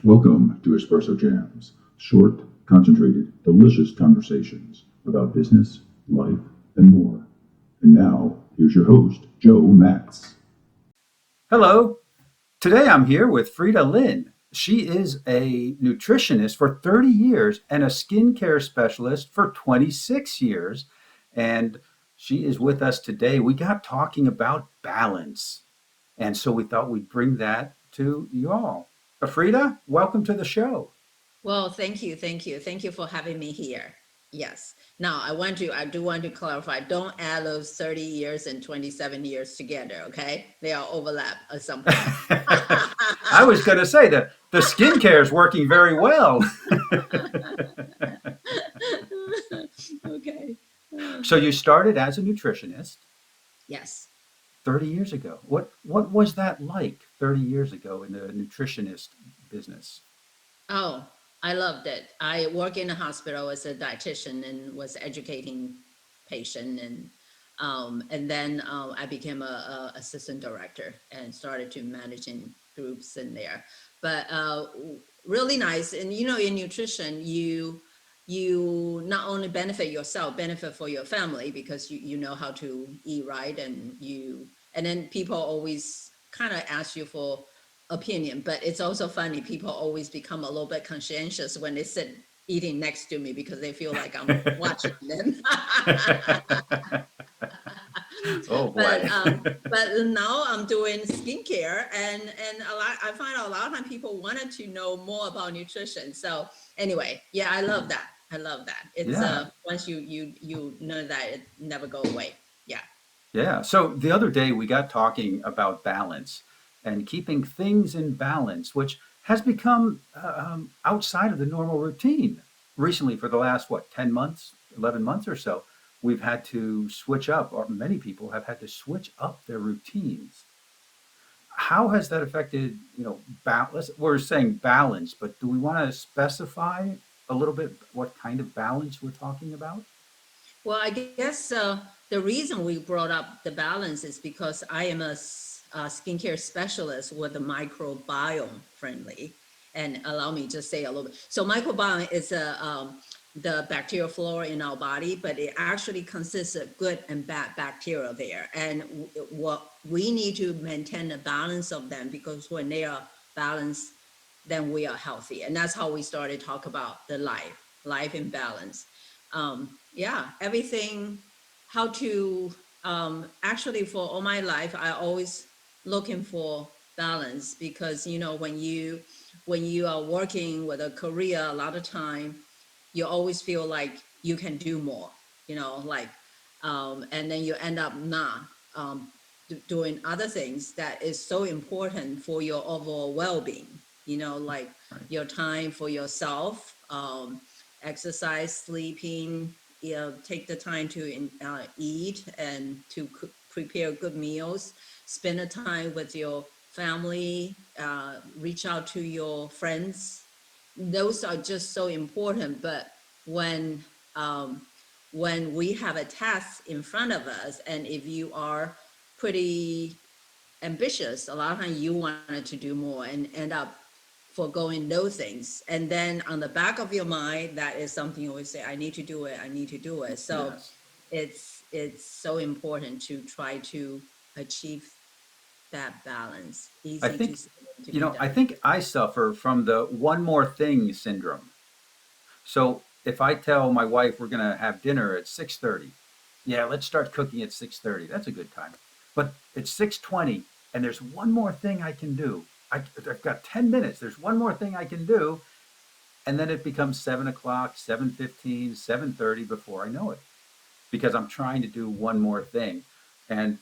Welcome to Espresso Jams, short, concentrated, delicious conversations about business, life, and more. And now, here's your host, Joe Matz. Hello. Today I'm here with Frieda Lin. She is a nutritionist for 30 years and a skincare specialist for 26 years. And she is with us today. We got talking about balance. And so we thought we'd bring that to you all. Frieda, welcome to the show. Well, thank you for having me here. Yes. Now, I do want to clarify, don't add those 30 years and 27 years together, okay? They are overlap at some point. I was going to say that the skincare is working very well. Okay. So you started as a nutritionist Yes. 30 years ago. What was that like 30 years ago in the nutritionist business? Oh, I loved it. I work in a hospital as a dietitian and was educating patient and then I became a assistant director and started to managing groups in there. But really nice. And in nutrition, you not only benefit yourself, benefit for your family because you know how to eat right and then people always kind of ask you for opinion, but it's also funny. People always become a little bit conscientious when they sit eating next to me because they feel like I'm watching them. Oh but boy. but now I'm doing skincare, and I find a lot of time people wanted to know more about nutrition. So anyway, yeah, I love that. I love that. It's Yeah. once you know that, it never go away. Yeah. Yeah. So the other day we got talking about balance and keeping things in balance, which has become outside of the normal routine recently for the last, what, 10 months, 11 months or so. We've had to switch up, or many people have had to switch up their routines. How has that affected, balance? We're saying balance, but do we want to specify a little bit what kind of balance we're talking about? Well, I guess the reason we brought up the balance is because I am a skincare specialist with a microbiome friendly, and allow me to say a little bit. So microbiome is the bacterial flora in our body, but it actually consists of good and bad bacteria there, and what we need to maintain the balance of them, because when they are balanced, then we are healthy, and that's how we started talk about the life in balance. Yeah, everything, how to, actually for all my life, I always looking for balance, because, when you are working with a career, a lot of time, you always feel like you can do more, like, and then you end up not, doing other things that is so important for your overall well-being, like Right. your time for yourself, exercise, sleeping, take the time to eat and to prepare good meals, spend the time with your family, reach out to your friends. Those are just so important. But when um, when we have a task in front of us, and if you are pretty ambitious, a lot of times you wanted to do more and end up foregoing those things. And then on the back of your mind, that is something you always say, I need to do it, I need to do it. So Yes. it's so important to try to achieve that balance. I Easy to think, say to be I done. think I suffer from the one more thing syndrome. So if I tell my wife we're going to have dinner at 6:30, yeah, let's start cooking at 6:30. That's a good time. But it's 6:20 and there's one more thing I can do. I've got 10 minutes. There's one more thing I can do. And then it becomes 7 o'clock, 7:15, 7:30 before I know it because I'm trying to do one more thing. And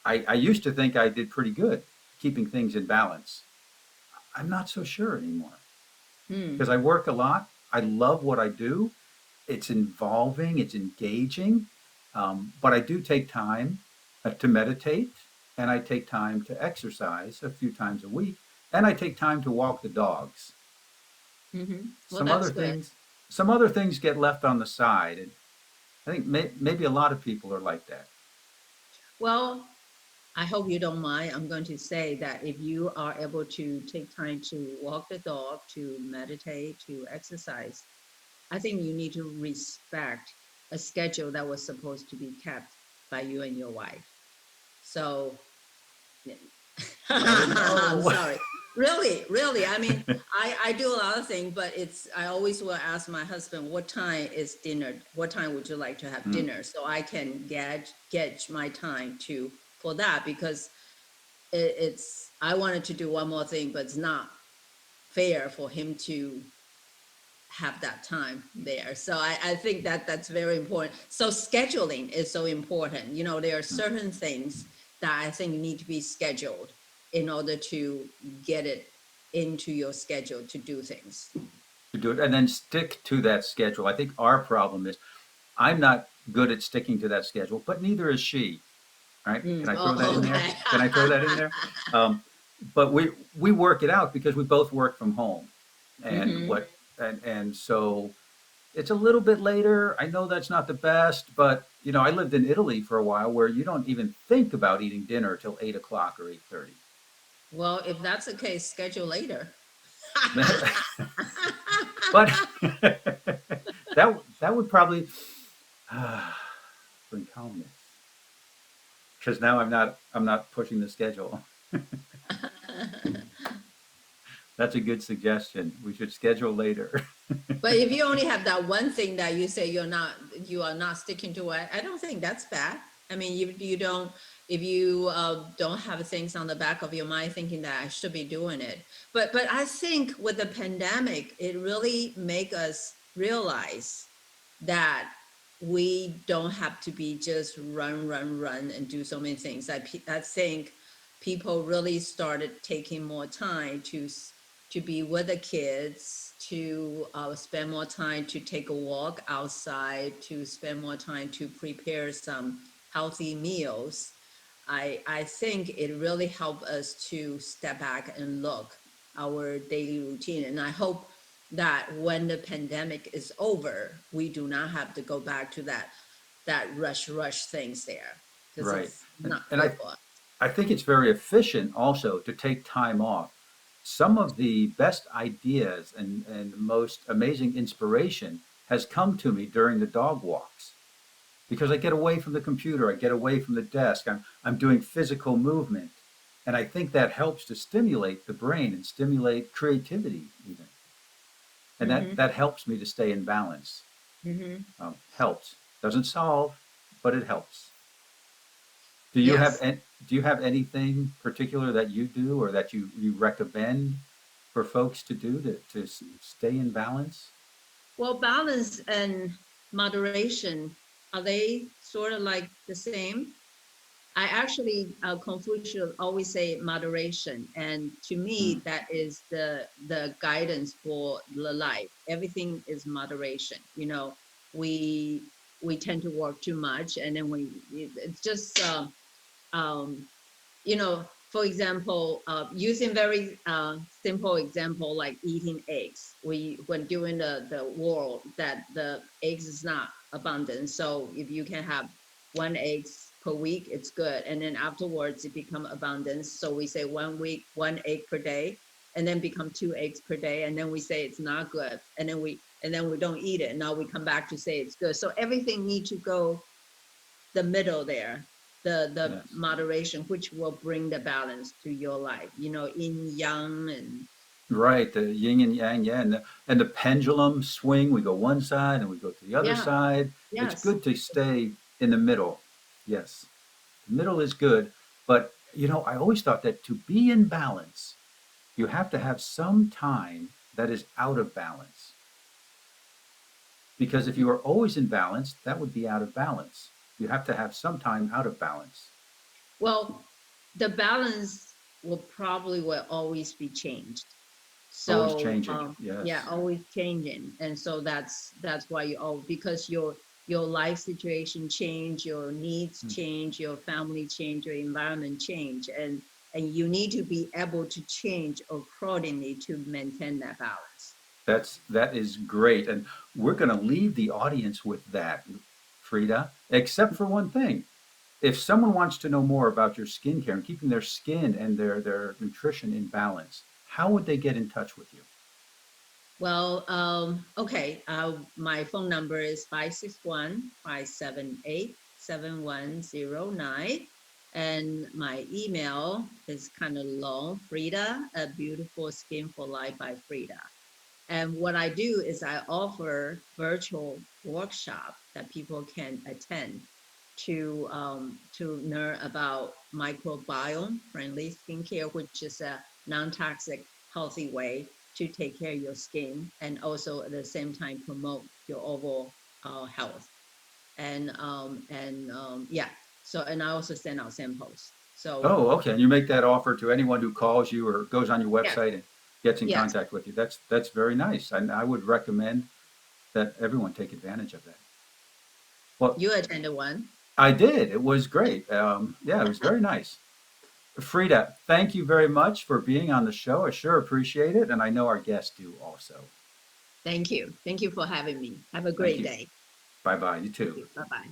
I used to think I did pretty good keeping things in balance. I'm not so sure anymore Hmm. because I work a lot. I love what I do. It's involving, it's engaging, but I do take time to meditate, and I take time to exercise a few times a week, and I take time to walk the dogs. Well, Some that's other good. things, some other things get left on the side, and I think maybe a lot of people are like that. Well, I hope you don't mind. I'm going to say that if you are able to take time to walk the dog, to meditate, to exercise, I think you need to respect a schedule that was supposed to be kept by you and your wife. So, Oh I'm no. sorry. Really, really. I mean, I do a lot of things, but I always will ask my husband, what time is dinner? What time would you like to have Mm. dinner? So I can get my time to for that because I wanted to do one more thing, but it's not fair for him to have that time there. So I think that that's very important. So scheduling is so important. You know, there are Mm. certain things that I think need to be scheduled in order to get it into your schedule to do things. To do it and then stick to that schedule. I think our problem is I'm not good at sticking to that schedule, but neither is she. Right? Can I throw that Oh, in there? okay. Can I throw that in there? Um, but we work it out because we both work from home, and Hmm. what and so it's a little bit later. I know that's not the best, but you know I lived in Italy for a while where you don't even think about eating dinner till 8 o'clock or 8:30. Well, if that's the case, schedule later. But that would probably bring calmness because now I'm not pushing the schedule. That's a good suggestion. We should schedule later. But if you only have that one thing that you say you are not sticking to it, I don't think that's bad. I mean, you don't, if you don't have things on the back of your mind thinking that I should be doing it. But I think with the pandemic, it really make us realize that we don't have to be just run and do so many things. I think people really started taking more time to be with the kids, to spend more time to take a walk outside, to spend more time to prepare some healthy meals. I think it really helped us to step back and look our daily routine. And I hope that when the pandemic is over, we do not have to go back to that rush things there because Right. it's And not and good I for us. I think it's very efficient also to take time off. Some of the best ideas and most amazing inspiration has come to me during the dog walks because I get away from the computer, I get away from the desk, I'm doing physical movement. And I think that helps to stimulate the brain and stimulate creativity even. And that, Hmm. that helps me to stay in balance. Hmm. Helps. Doesn't solve, but it helps. Do you have Yes. do you have anything particular that you do or that you recommend for folks to do to stay in balance? Well, balance and moderation, are they sort of like the same? I actually, Confucius always say moderation, and to Mm. me, that is the guidance for the life. Everything is moderation. You know, we we tend to work too much, and then it's just um, you know, for example, using very simple example like eating eggs. When during the war that the eggs is not abundant, so if you can have one eggs per week, it's good. And then afterwards it become abundance. So we say 1 week, 1 egg per day, and then become 2 eggs per day, and then we say it's not good, and then we don't eat it. Now we come back to say it's good. So everything needs to go the middle there, the Yes. moderation, which will bring the balance to your life, you know, yin yang. And Right, the yin and yang, yeah, and the pendulum swing. We go one side and we go to the other yeah, side. It's yes. good to stay in the middle. Yes, the middle is good, but you know, I always thought that to be in balance, you have to have some time that is out of balance. Because if you are always in balance, that would be out of balance. You have to have some time out of balance. Well, the balance will always be changed. Always So changing. yeah, Yes. always changing. And so that's why because your life situation change, your needs Hmm. change, your family change, your environment change, and you need to be able to change accordingly to maintain that balance. That is great. And we're going to leave the audience with that, Frida, except for one thing. if someone wants to know more about your skincare and keeping their skin and their nutrition in balance, how would they get in touch with you? Well, okay. My phone number is 561-578-7109. And my email is kind of long, Frida, a beautiful skin for life by Frida. And what I do is I offer virtual workshop that people can attend to learn about microbiome friendly skincare, which is a non-toxic, healthy way to take care of your skin, and also at the same time promote your overall health. Yeah, so and I also send out samples. So Oh, okay. And you make that offer to anyone who calls you or goes on your yes, website and gets in yes, contact with you. That's very nice. And I would recommend that everyone take advantage of that. Well, you attended one. I did. It was great. Yeah, it was very nice. Frida, thank you very much for being on the show. I sure appreciate it, and I know our guests do also. Thank you. Thank you for having me. Have a Thank great you. day. Bye bye. You Thank too. you. Bye bye.